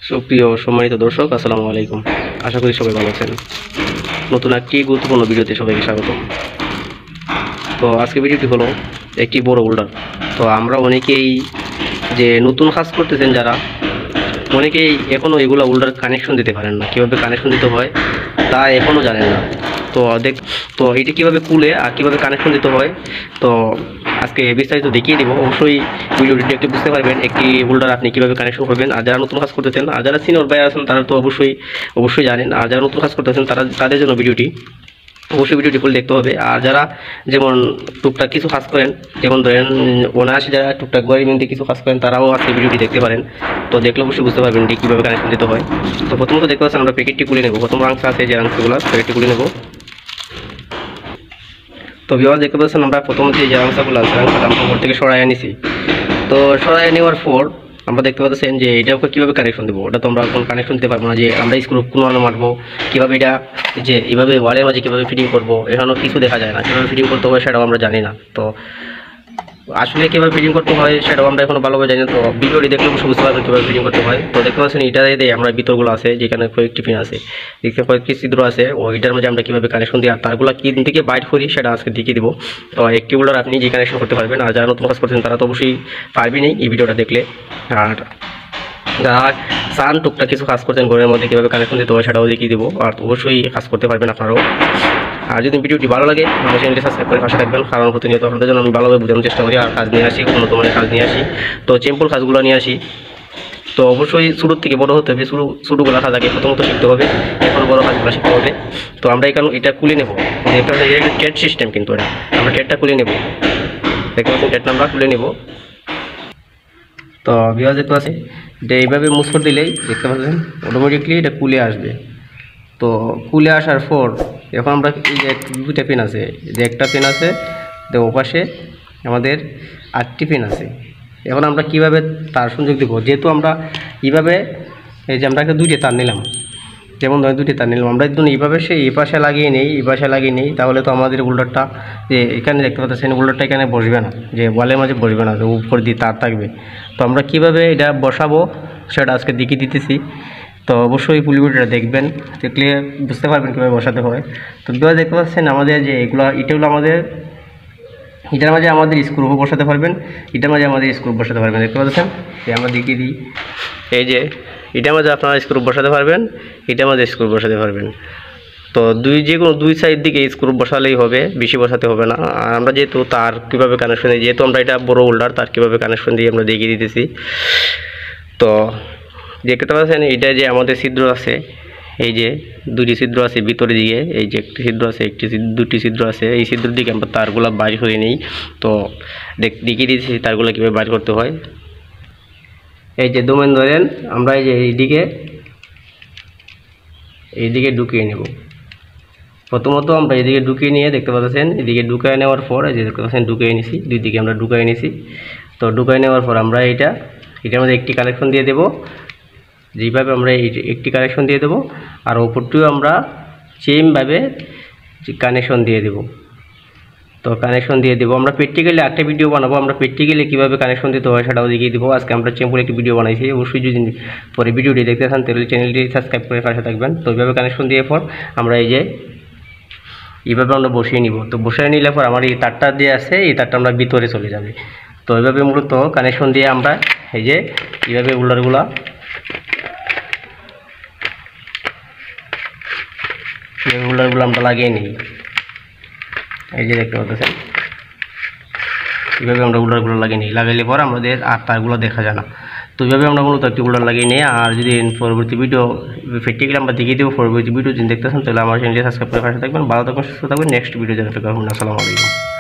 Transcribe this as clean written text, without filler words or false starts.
সুপ্রিয় সম্মানিত দর্শক, আসসালামু আলাইকুম। আশা করি সবাই ভালো আছেন। নতুন একটি গুরুত্বপূর্ণ ভিডিওতে সবাইকে স্বাগতম। তো আজকে ভিডিওটি হলো একটি বড় হোল্ডার। তো আমরা অনেকেই যে নতুন কাজ করতেছেন যারা, অনেকেই এখনও এগুলো হোল্ডার কানেকশন দিতে পারেন না। কীভাবে কানেকশন দিতে হয় তা এখনও জানেন না। তো এটি কীভাবে খুলে আর কীভাবে কানেকশন দিতে হয়, তো আজকে বিস্তারিত দেখিয়ে দিব। অবশ্যই ভিডিওটি একটু বুঝতে পারবেন একটি হোল্ডার আপনি কীভাবে কানেকশন করবেন। আর যারা নতুন কাজ করতেছেন আর যারা সিনিয়র ভাই আছেন তারা তো অবশ্যই জানেন। আর যারা নতুন কাজ করতেছেন তাদের জন্য ভিডিওটি ফুল দেখতে হবে। আর যারা যেমন টুকটাক কিছু কাজ করেন, যেমন ধরেন অনায়াসে যারা টুকটাক গরিবিতে কিছু কাজ করেন, তারাও আজকে ভিডিওটি দেখতে পারেন। তো দেখলে অবশ্যই বুঝতে পারবেন যে কীভাবে কানেকশন দিতে হয়। তো প্রথমত দেখতে পাচ্ছেন আমরা প্যাকেটটি খুলে নেব। প্রথম অংশ আছে যে অংশগুলো, প্যাকেটটি খুলে নেব। তো ভিউয়ার দেখতে পাচ্ছেন আমরা প্রথমত যে অংশগুলো আছে অংশটা আমরা উপর থেকে সরাই আনিছি। তো সরাই নেওয়ার পর আমরা দেখতে পাচ্ছেন যে এটা কীভাবে কানেকশন দেবো, ওটা তো আমরা কোনো কানেকশন দিতে পারবো না। যে আমরা স্ক্রু কোনো মারবো কীভাবে, এটা যে এইভাবে ওয়ালের মাঝে কীভাবে ফিটিং করবো, এখানেও কিছু দেখা যায় না। কীভাবে ফিটিং করতে হবে সেটাও আমরা জানি না। তো আসলে কীভাবে ফিটিং করতে হয় সেটাও আমরা এখনো ভালোভাবে জানি না। তো ভিডিওটি দেখলে অবশ্যই বুঝতে পারবেন কীভাবে ফিটিং করতে হয়। তো দেখতে পাচ্ছেন এটা দিয়ে আমরা ভিতরগুলো আছে, যেখানে কয়েকটি পিন আছে, দেখতে কয়েকটি ছিদ্র আছে, ওইটার মধ্যে আমরা কীভাবে কানেকশন দিই আর তারগুলো কী থেকে বাইট করি সেটা আজকে দেখিয়ে দেবো। তো একটি হোল্ডার আপনি যে কানেকশন করতে পারবেন। আর যারা নতুন কাজ করছেন তারা তো অবশ্যই পারবেনই এই ভিডিওটা দেখলে। আর যারা চান টুকটাক কিছু কাজ করছেন ঘরের মধ্যে কীভাবে কানেকশন দিতে হয় সেটাও দেখিয়ে দেবো। আর অবশ্যই কাজ করতে পারবেন আপনারাও। আর যদি ভিডিওটি ভালো লাগে আমার চ্যানেলটি সাবস্ক্রাইব করে পাশে থাকবেন, কারণ প্রতিনিয়ত আপনাদের জন্য আমি ভালোভাবে বোঝানোর চেষ্টা করি আর কাজ নিয়ে আসি, উন্নত মানের কাজ নিয়ে আসি। তো সিম্পল কাজগুলো নিয়ে আসি। তো অবশ্যই ছোটোর থেকে বড় হতে হবে, ছোটোগুলো কাজ আগে প্রথমত শিখতে হবে, এখন বড় কাজগুলো শিখতে হবে। তো আমরা এখানে এটা খুলে নেব। এটা ট্রেড সিস্টেম, কিন্তু এটা আমরা ট্রেডটা খুলে নেব। দেখতে পাচ্ছেন ট্রেডটা আমরা খুলে নেব। তো ভিউয়ার দেখতে পাচ্ছি এটা এইভাবে মুভ করে দিলেই দেখতে পাচ্ছেন অটোমেটিকলি এটা খুলে আসবে। তো খুলে আসার পর এখন আমরা এই যে দুইটা পেন আছে, যে একটা পেন আছে তো ওপাশে আমাদের 8টি পেন আছে। এখন আমরা কিভাবে তার সংযোগ দেবো, যেহেতু আমরা এইভাবে এই যে আমরা একটা দুইটা তার নিলাম, যেমন ধরেন দুইটা তার নিলাম, আমরা যদি এইভাবে সে এই পাশে লাগিয়ে নেই তাহলে তো আমাদের হোল্ডারটা যে এখানে দেখতে পাচ্ছেন হোল্ডারটা এখানে বসবে না, যে ওয়ালের মাঝে বসবে না, উপর দিয়ে তার থাকবে। তো আমরা কিভাবে এটা বসাবো সেটা আজকে দেখিয়ে দিতেছি। তো অবশ্যই ফুল ভিডিওটা দেখবেন, দেখলে বুঝতে পারবেন কীভাবে বসাতে হয়। তো বিভাগ দেখতে পাচ্ছেন আমাদের যে এটা হলো আমাদের, এটার মাঝে আমাদের স্ক্রুও বসাতে পারবেন, এটার মাঝে আমাদের স্ক্রু বসাতে পারবেন। দেখতে পাচ্ছেন এই আমরা দেখিয়ে দিই, এই যে এটার মাঝে আপনারা স্ক্রু বসাতে পারবেন, এটার মাঝে স্ক্রু বসাতে পারবেন। তো যে কোনো দুই সাইড দিকে স্ক্রু বসালেই হবে, বেশি বসাতে হবে না। আর আমরা যেহেতু তার কীভাবে কানেকশন দিই, যেহেতু আমরা এটা বড় হোল্ডার, তার কীভাবে কানেকশন দিয়ে আমরা দেখিয়ে দিতেছি। তো দেখতে পাচ্ছেন এইটা যে আমাদের ছিদ্র আছে, এই যে দুটি ছিদ্র আছে ভিতরের দিকে, এই যে একটি ছিদ্র আছে, দুটি ছিদ্র আছে, এই ছিদ্রের দিকে আমরা তারগুলো বাইর করে নিই। তো দেখিয়ে দিয়েছি তারগুলো কীভাবে বাইর করতে হয়। এই যে দোমেন ধরেন আমরা এই যে এইদিকে ঢুকিয়ে নেব। প্রথমত আমরা এদিকে ঢুকিয়ে নিয়ে দেখতে পাচ্ছেন, এদিকে ঢুকিয়ে নেওয়ার পর এই যে দেখতে পাচ্ছেন ঢুকিয়ে নিছি, দুই দিকে আমরা ঢুকিয়ে নিছি। তো ঢুকিয়ে নেওয়ার পর আমরা এটার মধ্যে একটি কানেকশন দিয়ে দেব, যেভাবে আমরা একটি কানেকশন দিয়ে দেব। আর ওপরটিও আমরা সেমভাবে কানেকশন দিয়ে দেব। তো কানেকশন দিয়ে দেবো আমরা প্র্যাকটিক্যালি একটা ভিডিও বানাবো, আমরা প্র্যাকটিক্যালি কীভাবে কানেকশন দিতে হয় সেটাও দেখিয়ে দেবো। আজকে আমরা সিম্পল একটি ভিডিও বানাইছি, অবশ্যই যদি পরে ভিডিওটি দেখতে চান তাহলে চ্যানেলটি সাবস্ক্রাইব করে পাশে থাকবেন। তো এইভাবে কানেকশন দিয়ে পর আমরা এইভাবে আমরা বসিয়ে নিব। তো বসিয়ে নিলে পর আমার এই তারটা দিয়ে আছে, এই তারটা আমরা ভিতরে চলে যাবে। তো এইভাবে মূলত কানেকশন দিয়ে আমরা এই যে এইভাবে হোল্ডারগুলো আমরা লাগিয়ে নিই। এই যে দেখতে পাচ্ছেন এইভাবে আমরা হোল্ডারগুলো লাগিয়ে নিই, লাগাইলে পর আমাদের আর তারগুলো দেখা যায় না। তো এইভাবে আমরা মূলত একটি হোল্ডার লাগিয়ে নিই। আর যদি পরবর্তী ভিডিও প্র্যাকটিক্যালি আমরা দেখিয়ে দেবো, পরবর্তী ভিডিও যদি দেখতেছেন তাহলে আমার চ্যানেলটি সাবস্ক্রাইব করে পাশে থাকবেন। ভালো থাকবেন, সুস্থ থাকবেন। নেক্সট ভিডিও যেন আসসালামু আলাইকুম।